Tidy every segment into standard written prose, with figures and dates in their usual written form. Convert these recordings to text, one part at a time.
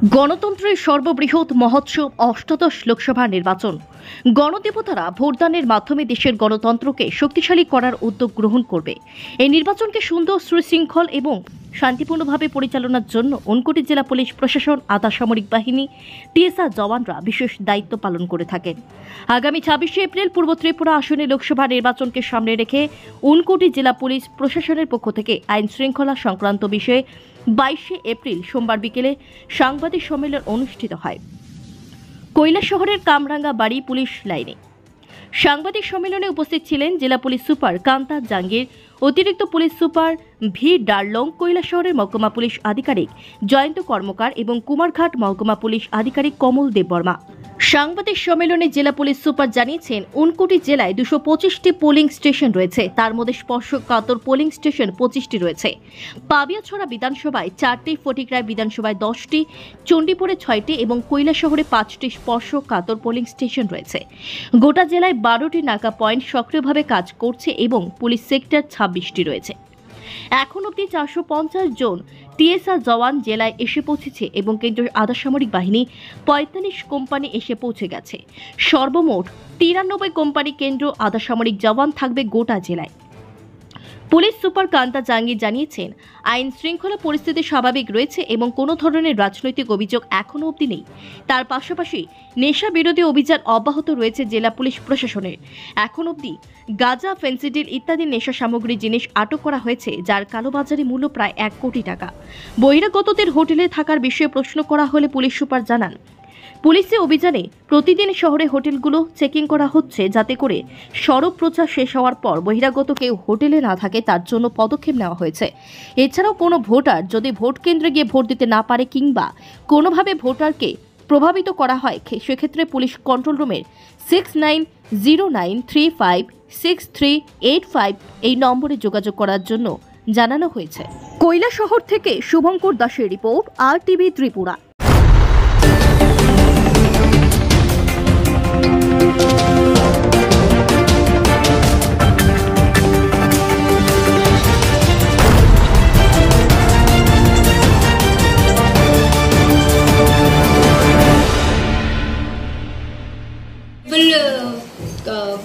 গণতন্ত্রের সর্ববৃহৎ মহোৎসব অষ্টাদশ লোকসভা নির্বাচন। গণদেবতারা ভোটদানের মাধ্যমে দেশের গণতন্ত্রকে শক্তিশালী করার উদ্যোগ গ্রহণ করবে। এই নির্বাচনকে সুন্দর, সুশৃঙ্খল এবং শান্তিপূর্ণভাবে পরিচালনার জন্য ঊনকোটি জেলা পুলিশ প্রশাসন, আধা সামরিক বাহিনী, টিএসআর জওয়ানরা বিশেষ দায়িত্ব পালন করে থাকেন। আগামী ২৬শে এপ্রিল পূর্ব ত্রিপুরা আসনে লোকসভা নির্বাচনকে সামনে রেখে ঊনকোটি জেলা পুলিশ প্রশাসনের পক্ষ থেকে আইন শৃঙ্খলা সংক্রান্ত বিষয়ে ২২শে এপ্রিল সোমবার বিকেলে সাংবাদিক সম্মেলন অনুষ্ঠিত হয় কৈলাসহরের কামরাঙ্গা বাড়ি পুলিশ লাইনে। সাংবাদিক সম্মেলনে উপস্থিত ছিলেন জেলা পুলিশ সুপার কান্তা জাঙ্গির, অতিরিক্ত পুলিশ সুপার ভি ডারলং, কৈলাসহরের মহকুমা পুলিশ আধিকারিক জয়ন্ত কর্মকার এবং কুমারঘাট মহকুমা পুলিশ আধিকারিক কমল দেববর্মা। সাংবাদিক সম্মেলনে জেলা পুলিশ সুপার জানিয়েছেন, ঊনকোটি জেলায় ২২৫টি পোলিং স্টেশন রয়েছে, তার মধ্যে স্পর্শকাতর পোলিং স্টেশন ২৫টি রয়েছে। পাবিয়াছড়া বিধানসভায় ৪টি, ফটিকরায় বিধানসভায় ১০টি, চণ্ডীপুরে ৬টি এবং কৈলাসহরে ৫টি স্পর্শকাতর পোলিং স্টেশন রয়েছে। গোটা জেলায় ১২টি নাকা পয়েন্ট সক্রিয়ভাবে কাজ করছে এবং পুলিশ সেক্টর ২৬টি রয়েছে। এখন অবধি ৪৫০ জন টিএসআর জওয়ান জেলায় এসে পৌঁছেছে এবং কেন্দ্রীয় আধা সামরিক বাহিনী ৪৫ কোম্পানি এসে পৌঁছে গেছে। সর্বমোট ৯৩ কোম্পানি কেন্দ্র আধা সামরিক জওয়ান থাকবে গোটা জেলায়। পুলিশ সুপার কান্তা জাঙ্গির জানিয়েছেন, আইন শৃঙ্খলা পরিস্থিতি স্বাভাবিক রয়েছে এবং কোনো ধরনের রাজনৈতিক অভিযোগ এখনও অবধি নেই। তার পাশাপাশি নেশা বিরোধী অভিযান অব্যাহত রয়েছে জেলা পুলিশ প্রশাসনের। এখন অবধি গাঁজা, ফেন্সিডিল ইত্যাদি নেশা সামগ্রী জিনিস আটক করা হয়েছে, যার কালোবাজারি মূল্য প্রায় ১ কোটি টাকা। বহিরাগতদের হোটেলে থাকার বিষয়ে প্রশ্ন করা হলে পুলিশ সুপার জানান, পুলিশি অভিযানে প্রতিদিন শহরে হোটেলগুলো চেকিং করা হচ্ছে, যাতে করে সড়ক প্রচার শেষ হওয়ার পর বহিরাগত কেউ হোটেলে না থাকে তার জন্য পদক্ষেপ নেওয়া হয়েছে। এছাড়াও কোনো ভোটার যদি ভোট কেন্দ্রে গিয়ে ভোট দিতে না পারে কিংবা কোনোভাবে ভোটারকে প্রভাবিত করা হয়, সেক্ষেত্রে পুলিশ কন্ট্রোল রুমের 6909356385 এই নম্বরে যোগাযোগ করার জন্য জানানো হয়েছে। কৈলাসহর থেকে শুভঙ্কর দাসের report, RTV Tripura.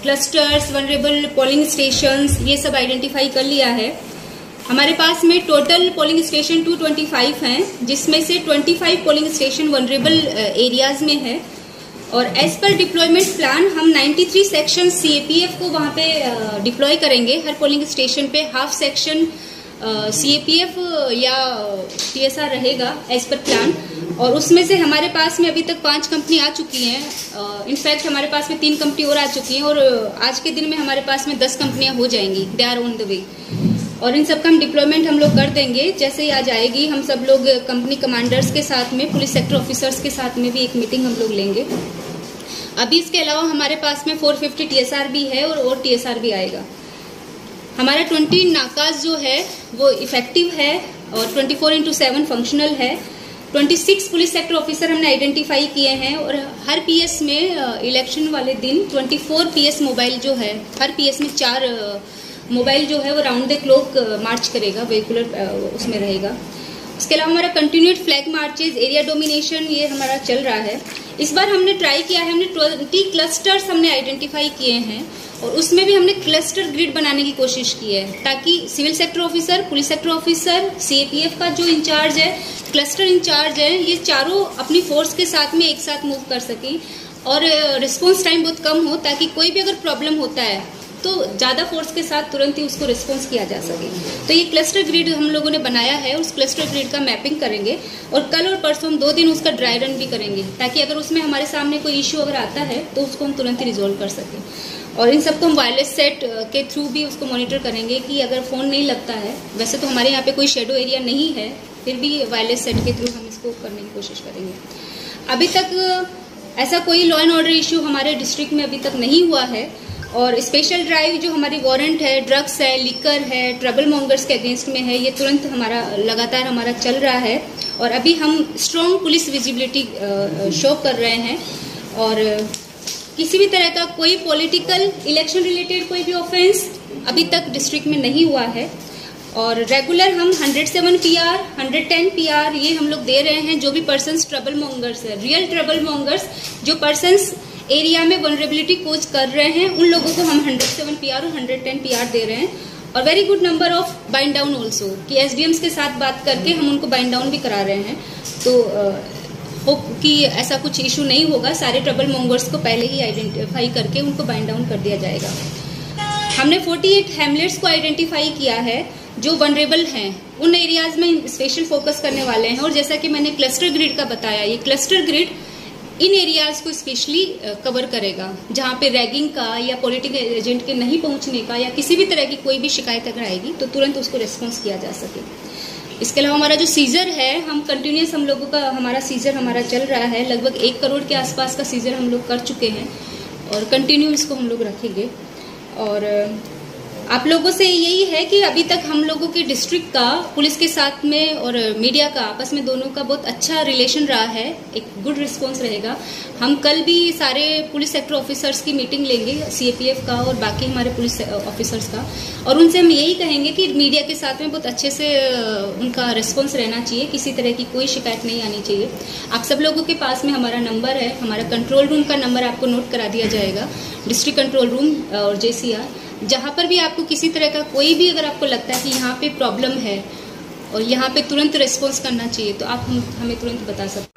Clusters, vulnerable polling stations, ये सब आइडेंटिफाई कर लिया है। हमारे पास में टोटल पोलिंग स्टेशन 225 हैं, जिसमें से 25 पोलिंग स्टेशन वनरेबल एरियाज में है। और एज पर डिप्लॉयमेंट प्लान हम 93 सेक्शन CAPF को वहां पे डिप्लॉय करेंगे। हर पोलिंग स्टेशन पे हाफ सेक्शन CAPF या TSR रहेगा एज पर प्लान। और उसमें से हमारे पास में अभी तक 5 कंपनी आ चुकी हैं। इनफैक्ट हमारे पास में 3 कंपनी और आ चुकी हैं और आज के दिन में हमारे पास में 10 कंपनियां हो जाएंगी। They are on the way. और इन सब का हम डिप्लॉयमेंट हम लोग कर देंगे। जैसे ही आज आएगी, हम सब लोग कंपनी कमांडर्स के साथ में, पुलिस सेक्टर ऑफिसर्स के साथ में भी एक मीटिंग हम लोग लेंगे। अभी इसके अलावा हमारे पास में 450 TSR भी है और TSR भी आएगा। हमारा 20 नाकाज जो है वो इफेक्टिव है और 24/7 फंक्शनल है। 26 पुलिस सेक्टर ऑफिसर हमने आइडेंटिफाई किए हैं और हर PS में इलेक्शन वाले दिन 24 PS मोबाइल जो है, हर PS में 4 मोबाइल जो है वो राउंड द क्लॉक मार्च करेगा, वेहिकुलर उसमें रहेगा। इसके अलावा हमारा continued flag marches, area domination, ये हमारा चल रहा है। इस बार हमने ट्राई किया है, हमने 20 क्लस्टर्स हमने आइडेंटिफाई किए हैं और उसमें भी हमने क्लस्टर ग्रिड बनाने की कोशिश की है, ताकि civil sector officer, police sector officer, CAPF का जो इंचार्ज है, क्लस्टर इंचार्ज है, ये चारों अपनी फोर्स के साथ में एक साथ मूव कर सकें और रिस्पॉन्स टाइम बहुत कम हो, ताकि कोई भी अगर प्रॉब्लम होता है तो ज्यादा फोर्स के साथ तुरंत ही उसको रिस्पॉन्स किया जा सके। तो ये क्लस्टर ग्रिड हम लोगों ने बनाया है, उस क्लस्टर ग्रिड का मैपिंग करेंगे और कल और परसों हम 2 दिन उसका ड्राई रन भी करेंगे, ताकि अगर उसमें हमारे सामने कोई इश्यू अगर आता है तो उसको हम तुरंत ही रिजोल्व कर सकें। और इन सबको हम वायरलेस सेट के थ्रू भी उसको मॉनिटर करेंगे कि अगर फ़ोन नहीं लगता है, वैसे तो हमारे यहाँ पे कोई शेडो एरिया नहीं है, फिर भी वायरलेस सेट के थ्रू हम इसको करने की कोशिश करेंगे। अभी तक ऐसा कोई लॉ एंड ऑर्डर इश्यू हमारे डिस्ट्रिक्ट में अभी तक नहीं हुआ है। और स्पेशल ड्राइव जो हमारी वारंट है, ड्रग्स है, लिकर है, ट्रबल मॉन्गर्स के अगेंस्ट में है, ये तुरंत हमारा लगातार हमारा चल रहा है। और अभी हम स्ट्रॉन्ग पुलिस विजिबिलिटी शो कर रहे हैं और किसी भी तरह का कोई पॉलिटिकल, इलेक्शन रिलेटेड कोई भी ऑफेंस अभी तक डिस्ट्रिक्ट में नहीं हुआ है। और रेगुलर हम 107 PR, 110 PR ये हम लोग दे रहे हैं। जो भी पर्सन्स ट्रबल मॉन्गर्स है, रियल ट्रबल मॉन्गर्स, जो पर्सन्स एरिया में वनरेबिलिटी कोज कर रहे हैं, उन लोगों को हम 107 PR और 110 PR दे रहे हैं। और very good number of bind down also, कि SDMs के साथ बात करके हम उनको बाइंड डाउन भी करा रहे हैं। तो होप कि ऐसा कुछ इशू नहीं होगा। सारे ट्रबल मॉन्गर्स को पहले ही आइडेंटिफाई करके उनको बाइंड डाउन कर दिया जाएगा। हमने 48 हैमलेट्स को आइडेंटिफाई किया है जो वनरेबल हैं। उन एरियाज में स्पेशल फोकस करने वाले हैं। और जैसा कि मैंने क्लस्टर ग्रिड का बताया, ये क्लस्टर ग्रिड इन एरियाज को स्पेशली कवर करेगा जहां पे रैगिंग का या पॉलिटिकल एजेंट के नहीं पहुंचने का या किसी भी तरह की कोई भी शिकायत अगर आएगी तो तुरंत उसको रिस्पॉन्स किया जा सके। इसके अलावा हमारा जो सीजर है, हम कंटिन्यूस हम लोगों का हमारा सीजर हमारा चल रहा है। लगभग 1 करोड़ के आसपास का सीजर हम लोग कर चुके हैं और कंटिन्यू इसको हम लोग रखेंगे। और आप लोगों से यही है कि अभी तक हम लोगों के डिस्ट्रिक्ट का पुलिस के साथ में और मीडिया का आपस में दोनों का बहुत अच्छा रिलेशन रहा है, एक गुड रिस्पांस रहेगा। हम कल भी सारे पुलिस सेक्टर ऑफिसर्स की मीटिंग लेंगे, CAPF का और बाकी हमारे पुलिस ऑफिसर्स का, और उनसे हम यही कहेंगे कि मीडिया के साथ में बहुत अच्छे से उनका रिस्पॉन्स रहना चाहिए, किसी तरह की कोई शिकायत नहीं आनी चाहिए। आप सब लोगों के पास में हमारा नंबर है, हमारा कंट्रोल रूम का नंबर आपको नोट करा दिया जाएगा, डिस्ट्रिक्ट कंट्रोल रूम और JCR। जहाँ पर भी आपको किसी तरह का कोई भी अगर आपको लगता है कि यहाँ पे प्रॉब्लम है और यहाँ पे तुरंत रिस्पॉन्स करना चाहिए तो आप हमें तुरंत बता सकते हैं।